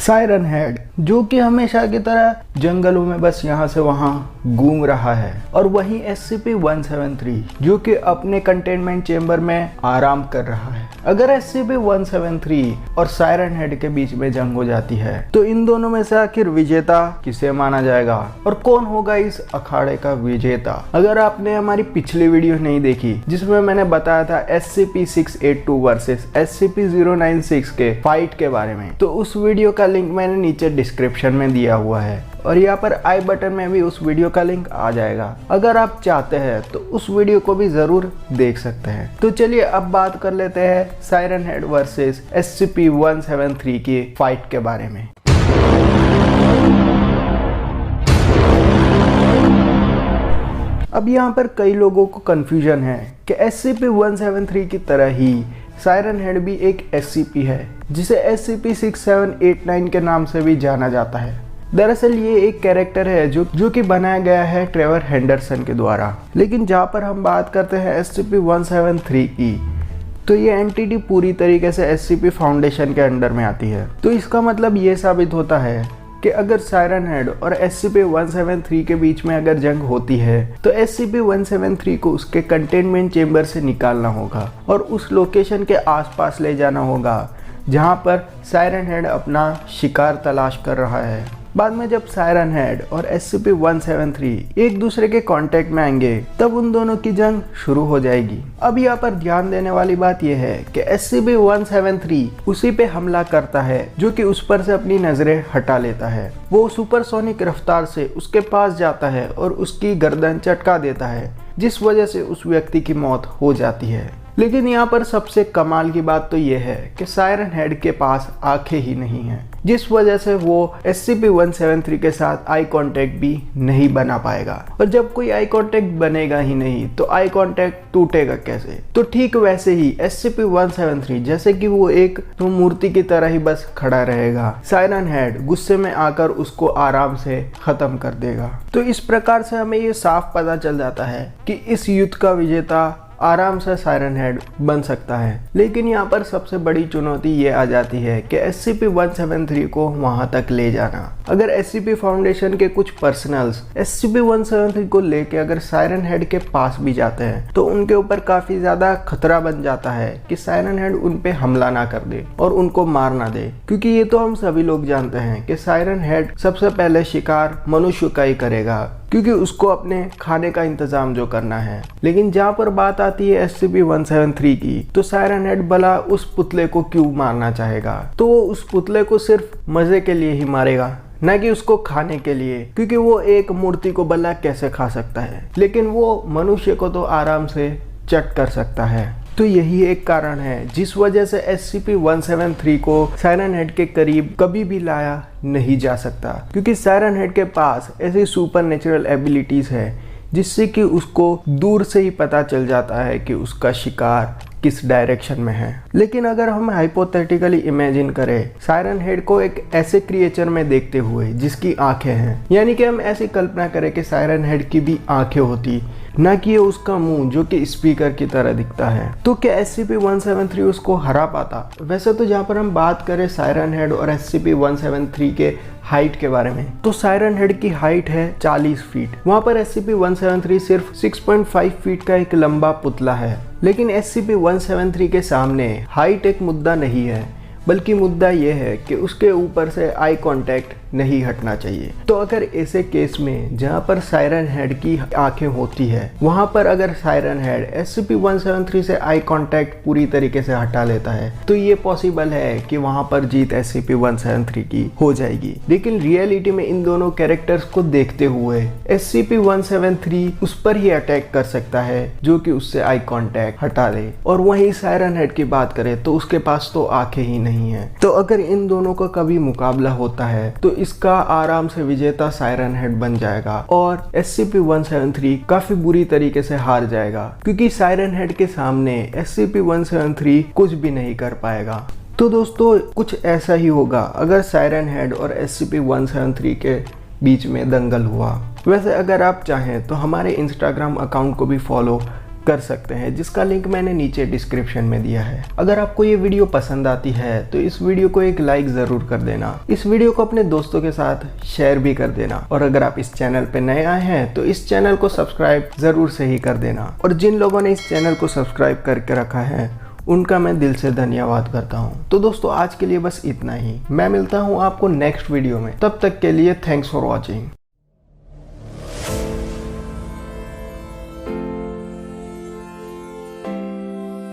Siren head, जो कि हमेशा की तरह जंगलों में बस यहाँ से वहाँ घूम रहा है, और वहीं SCP-173 जो कि अपने कंटेनमेंट चेंबर में आराम कर रहा है। अगर SCP-173 और सायरन हेड के बीच में जंग हो जाती है तो इन दोनों में से आखिर विजेता किसे माना जाएगा और कौन होगा इस अखाड़े का विजेता? अगर आपने हमारी पिछली वीडियो नहीं देखी जिसमें मैंने बताया था SCP-682 वर्सेस SCP-096 के फाइट के बारे में, तो उस वीडियो का लिंक मैंने नीचे डिस्क्रिप्शन में दिया हुआ है और यहाँ पर आई बटन में भी उस वीडियो का लिंक आ जाएगा। अगर आप चाहते हैं तो उस वीडियो को भी जरूर देख सकते हैं। तो चलिए अब बात कर लेते हैं सायरन हेड वर्सेस SCP-173 की फाइट के बारे में। अब यहाँ पर कई लोगों को कंफ्यूजन है कि SCP-173 की तरह ही सायरन हेड भी एक SCP है जिसे SCP-6789 के नाम से भी जाना जाता है। दरअसल ये एक कैरेक्टर है जो कि बनाया गया है ट्रेवर हेंडरसन के द्वारा। लेकिन जहाँ पर हम बात करते हैं SCP-173 की, तो ये एंटिटी पूरी तरीके से SCP फाउंडेशन के अंडर में आती है। तो इसका मतलब ये साबित होता है कि अगर सायरन हेड और SCP-173 के बीच में अगर जंग होती है तो SCP-173 को उसके कंटेनमेंट चेंबर से निकालना होगा और उस लोकेशन के आसपास ले जाना होगा जहां पर सायरन हेड अपना शिकार तलाश कर रहा है। बाद में जब सायरन हेड और SCP-173 एक दूसरे के कांटेक्ट में आएंगे तब उन दोनों की जंग शुरू हो जाएगी। अब यहाँ पर ध्यान देने वाली बात यह है कि SCP-173 उसी पे हमला करता है जो कि उस पर से अपनी नजरें हटा लेता है। वो सुपरसोनिक रफ्तार से उसके पास जाता है और उसकी गर्दन चटका देता है, जिस वजह से उस व्यक्ति की मौत हो जाती है। लेकिन यहाँ पर सबसे कमाल की बात तो ये है कि सायरन हेड के पास आंखें ही नहीं हैं, जिस वजह से वो SCP-173 के साथ आई कांटेक्ट भी नहीं बना पाएगा। और जब कोई आई कांटेक्ट बनेगा ही नहीं तो आई कांटेक्ट टूटेगा कैसे? तो ठीक वैसे ही SCP-173 जैसे कि वो एक तो मूर्ति की तरह ही बस खड़ा रहेगा, सायरन हेड गुस्से में आकर उसको आराम से खत्म कर देगा। तो इस प्रकार से हमें ये साफ पता चल जाता है कि इस युद्ध का विजेता आराम से सायरन हेड बन सकता है। लेकिन यहाँ पर सबसे बड़ी चुनौती ये आ जाती है कि SCP-173 को वहां तक ले जाना। अगर SCP फाउंडेशन के कुछ पर्सनल्स SCP-173 को लेके अगर सायरन हेड के पास भी जाते हैं तो उनके ऊपर काफी ज्यादा खतरा बन जाता है कि सायरन हेड उन पे हमला ना कर दे और उनको मार ना दे, क्योंकि ये तो हम सभी लोग जानते हैं कि सायरन हेड सबसे पहले शिकार मनुष्य का ही करेगा, क्योंकि उसको अपने खाने का इंतजाम जो करना है। लेकिन जहाँ पर बात आती है SCP-173 की, तो सायरन हेड भला उस पुतले को क्यों मारना चाहेगा? तो वो उस पुतले को सिर्फ मजे के लिए ही मारेगा, न कि उसको खाने के लिए, क्योंकि वो एक मूर्ति को भला कैसे खा सकता है, लेकिन वो मनुष्य को तो आराम से चट कर सकता है। तो यही एक कारण है जिस वजह से SCP-173 को सायरन हेड के करीब कभी भी लाया नहीं जा सकता, क्योंकि सायरन हेड के पास ऐसी सुपरनेचुरल एबिलिटीज है जिससे कि उसको दूर से ही पता चल जाता है कि उसका शिकार किस डायरेक्शन में है। लेकिन अगर हम हाइपोथेटिकली इमेजिन करें सायरन हेड को एक ऐसे क्रिएचर में देखते हुए जिसकी आंखें हैं, यानी कि हम ऐसी कल्पना करें कि सायरन हेड की भी आंखें होती, न कि उसका मुंह जो कि स्पीकर की तरह दिखता है, तो क्या SCP-173 उसको हरा पाता? वैसे तो जहाँ पर हम बात करें सायरन हेड और SCP-173 के हाइट के बारे में, तो सायरन हेड की हाइट है 40 फीट, वहाँ पर SCP-173 सिर्फ 6.5 फीट का एक लंबा पुतला है। लेकिन SCP-173 के सामने हाइट एक मुद्दा नहीं है, बल्कि मुद्दा यह है कि उसके ऊपर से आई कांटेक्ट नहीं हटना चाहिए। तो अगर ऐसे केस में जहां पर सायरन हेड की आंखें होती है, वहां पर अगर सायरन हेड SCP-173 से आई कांटेक्ट पूरी तरीके से हटा लेता है तो ये पॉसिबल है कि वहां पर जीत SCP-173 की हो जाएगी। लेकिन रियलिटी में इन दोनों कैरेक्टर्स को देखते हुए SCP-173 उस पर ही अटैक कर सकता है जो कि उससे आई कांटेक्ट हटा दे। और वहीं सायरन हेड की बात करें तो उसके पास तो आंखें ही नहीं है। तो अगर इन दोनों का कभी मुकाबला होता है तो इसका आराम से विजेता सायरन हेड बन जाएगा और SCP-173 काफी बुरी तरीके से हार जाएगा, क्योंकि सायरन हेड के सामने SCP-173 कुछ भी नहीं कर पाएगा। तो दोस्तों कुछ ऐसा ही होगा अगर सायरन हेड और SCP-173 के बीच में दंगल हुआ। वैसे अगर आप चाहें तो हमारे इंस्टाग्राम अकाउंट को भी फॉलो कर सकते हैं, जिसका लिंक मैंने नीचे डिस्क्रिप्शन में दिया है। अगर आपको ये वीडियो पसंद आती है तो इस वीडियो को एक लाइक ज़रूर कर देना, इस वीडियो को अपने दोस्तों के साथ शेयर भी कर देना, और अगर आप इस चैनल पर नए आए हैं तो इस चैनल को सब्सक्राइब ज़रूर से ही कर देना। और जिन लोगों ने इस चैनल को सब्सक्राइब करके रखा है उनका मैं दिल से धन्यवाद करता हूँ। तो दोस्तों आज के लिए बस इतना ही, मैं मिलता हूँ आपको नेक्स्ट वीडियो में, तब तक के लिए थैंक्स फॉर वॉचिंग।